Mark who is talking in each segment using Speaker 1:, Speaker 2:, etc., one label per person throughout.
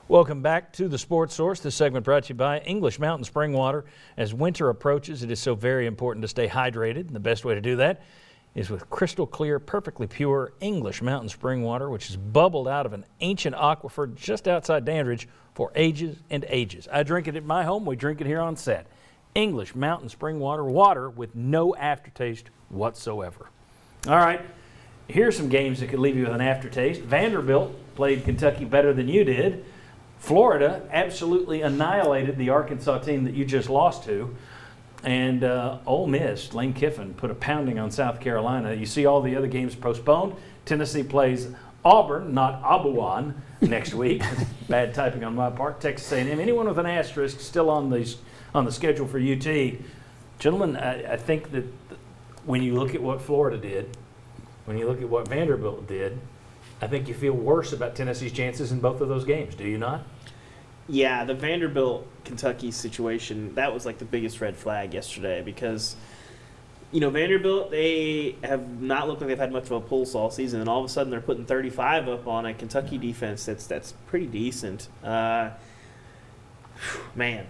Speaker 1: Welcome back to the Sports Source. This segment brought to you by English Mountain Spring Water. As winter approaches, it is so very important to stay hydrated, and the best way to do that is with crystal clear, perfectly pure English Mountain Spring Water, which is bubbled out of an ancient aquifer just outside Dandridge for ages and ages. I drink it at my home. We drink it here on set. English Mountain Spring Water, water with no aftertaste whatsoever. All right, here's some games that could leave you with an aftertaste. Vanderbilt played Kentucky better than you did. Florida absolutely annihilated the Arkansas team that you just lost to. And Ole Miss, Lane Kiffin, put a pounding on South Carolina. You see all the other games postponed. Tennessee plays Auburn, not Abuan, next week. Bad typing on my part. Texas A&M. Anyone with an asterisk still on the schedule for UT. Gentlemen, I think that when you look at what Florida did, when you look at what Vanderbilt did, I think you feel worse about Tennessee's chances in both of those games, do you not?
Speaker 2: Yeah, the Vanderbilt-Kentucky situation, that was like the biggest red flag yesterday because, Vanderbilt, they have not looked like they've had much of a pulse all season, and all of a sudden they're putting 35 up on a Kentucky defense that's pretty decent. Man.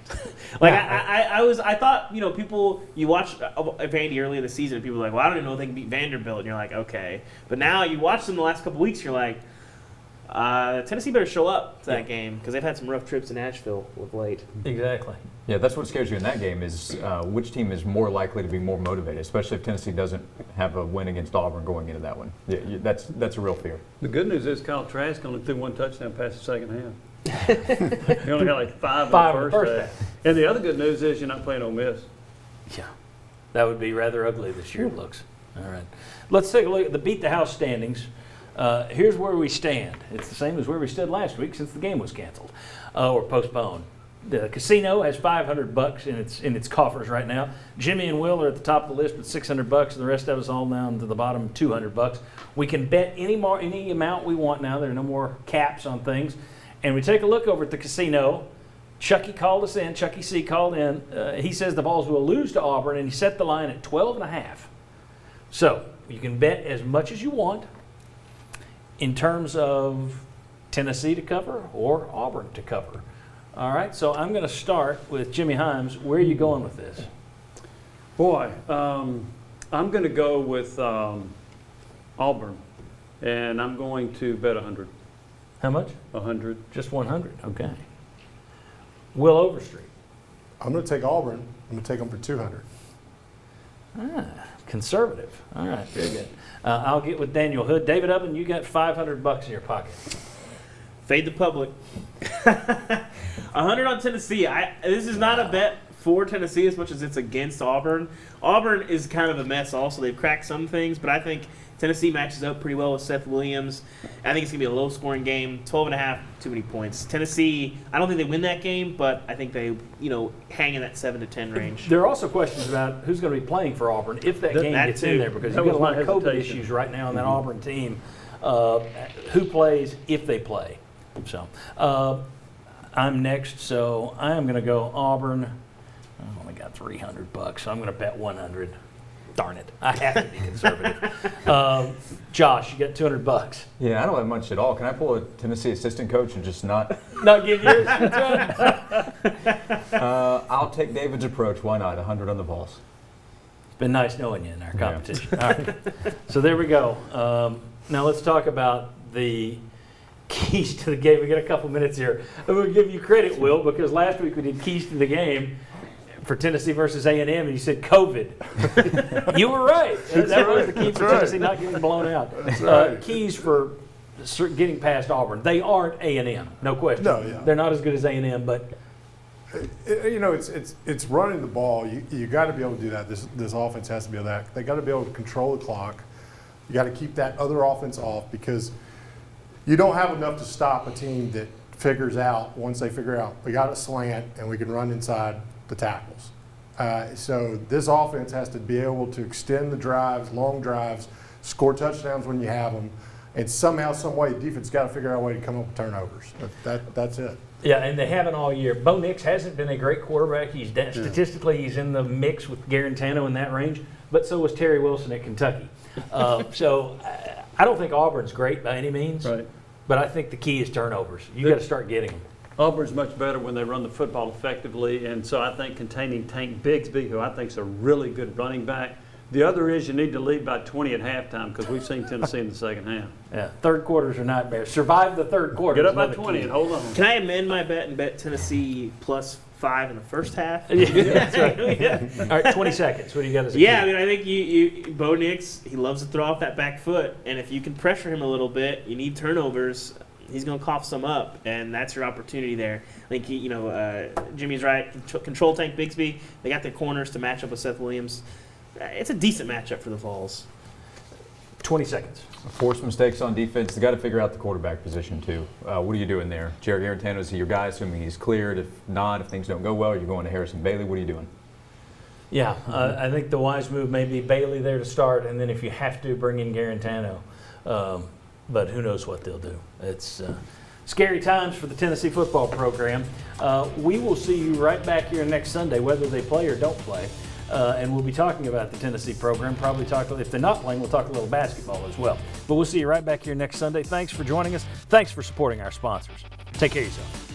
Speaker 2: I thought, people, you watched Vandy early in the season, and people were like, well, I don't even know if they can beat Vanderbilt, and you're like, okay. But now you watch them the last couple weeks, you're like, Tennessee better show up to that game because they've had some rough trips to Nashville of late.
Speaker 1: Exactly.
Speaker 3: Yeah, that's what scares you in that game is which team is more likely to be more motivated, especially if Tennessee doesn't have a win against Auburn going into that one. Yeah, that's a real fear.
Speaker 4: The good news is Kyle Trask only threw one touchdown past the second half. He only had like five in the first half. And the other good news is you're not playing Ole Miss.
Speaker 1: Yeah, that would be rather ugly this year, it looks. All right. Let's take a look at the Beat the House standings. Here's where we stand. It's the same as where we stood last week since the game was canceled or postponed. The casino has $500 in its coffers right now. Jimmy and Will are at the top of the list with $600, and the rest of us all down to the bottom, $200. We can bet any amount we want now. There are no more caps on things. And we take a look over at the casino. Chucky called us in. Chucky C called in. He says the Vols will lose to Auburn, and he set the line at 12.5. So you can bet as much as you want in terms of Tennessee to cover or Auburn to cover. All right, so I'm going to start with Jimmy Himes. Where are you going with this?
Speaker 4: Boy, I'm going to go with Auburn, and I'm going to bet 100.
Speaker 1: How much?
Speaker 4: 100.
Speaker 1: Just 100, okay. Will Overstreet.
Speaker 5: I'm going to take Auburn. I'm going to take them for 200.
Speaker 1: Conservative. All right, very good. I'll get with Daniel Hood. David Ubben, you got $500 in your pocket.
Speaker 2: Fade the public. 100 on Tennessee. This is not a bet for Tennessee as much as it's against Auburn. Auburn is kind of a mess also. They've cracked some things, but I think Tennessee matches up pretty well with Seth Williams. I think it's going to be a low-scoring game. 12.5, too many points. Tennessee, I don't think they win that game, but I think they, hang in that 7 to 10 range.
Speaker 1: There are also questions about who's going to be playing for Auburn if that game gets in there, because you've got a lot of COVID issues right now on that Auburn team. Who plays if they play? So I'm next, so I am going to go Auburn. I only got $300, so I'm going to bet 100. Darn it, I have to be conservative. Josh, you got $200.
Speaker 3: Yeah, I don't have much at all. Can I pull a Tennessee assistant coach and just not
Speaker 1: give yours?
Speaker 3: I'll take David's approach. Why not? 100 on the Vols.
Speaker 1: It's been nice knowing you in our competition. Yeah. All right, so there we go. Now let's talk about the keys to the game. We got a couple minutes here. I'm going to give you credit, Will, because last week we did keys to the game for Tennessee versus A&M, and you said COVID. You were right. That was the key for Tennessee not getting blown out. Right. Keys for getting past Auburn. They aren't A&M, no question.
Speaker 5: No, yeah.
Speaker 1: They're not as good as A&M, but
Speaker 5: it's running the ball. You got to be able to do that. This offense has to be able to that. They got to be able to control the clock. You got to keep that other offense off because you don't have enough to stop a team that figures out once they figure out we got a slant and we can run inside the tackles. So this offense has to be able to extend the drives, long drives, score touchdowns when you have them, and somehow, some way, the defense got to figure out a way to come up with turnovers. That's it.
Speaker 1: Yeah, and they haven't all year. Bo Nix hasn't been a great quarterback. Statistically, he's in the mix with Garantano in that range, but so was Terry Wilson at Kentucky. So I don't think Auburn's great by any means,
Speaker 4: right.
Speaker 1: But I think the key is turnovers. You got to start getting them.
Speaker 4: Auburn's much better when they run the football effectively, and so I think containing Tank Bigsby, who I think is a really good running back. The other is you need to lead by 20 at halftime because we've seen Tennessee in the second half.
Speaker 1: Yeah, third quarters are nightmares. Survive the third quarter.
Speaker 4: Get
Speaker 1: is
Speaker 4: up by
Speaker 1: another
Speaker 4: 20
Speaker 1: key.
Speaker 4: and hold on.
Speaker 2: Can I amend my bet and bet Tennessee +5 in the first half?
Speaker 1: Yeah, that's right.
Speaker 2: Yeah.
Speaker 1: All right, 20 seconds. What do you got as a
Speaker 2: Yeah, I
Speaker 1: key?
Speaker 2: mean, I think Bo Nix, he loves to throw off that back foot, and if you can pressure him a little bit, you need turnovers. He's going to cough some up, and that's your opportunity there. I think Jimmy's right. Control Tank Bigsby. They got the corners to match up with Seth Williams. It's a decent matchup for the Vols.
Speaker 1: 20 seconds.
Speaker 3: Force mistakes on defense. They got to figure out the quarterback position too. What are you doing there? Jared Garantano, is he your guy, assuming he's cleared? If not, if things don't go well, you're going to Harrison Bailey. What are you doing?
Speaker 1: Yeah, I think the wise move may be Bailey there to start, and then if you have to, bring in Garantano. But who knows what they'll do. It's scary times for the Tennessee football program. We will see you right back here next Sunday, whether they play or don't play. And we'll be talking about the Tennessee program. Probably talk, if they're not playing, we'll talk a little basketball as well. But we'll see you right back here next Sunday. Thanks for joining us. Thanks for supporting our sponsors. Take care of yourself.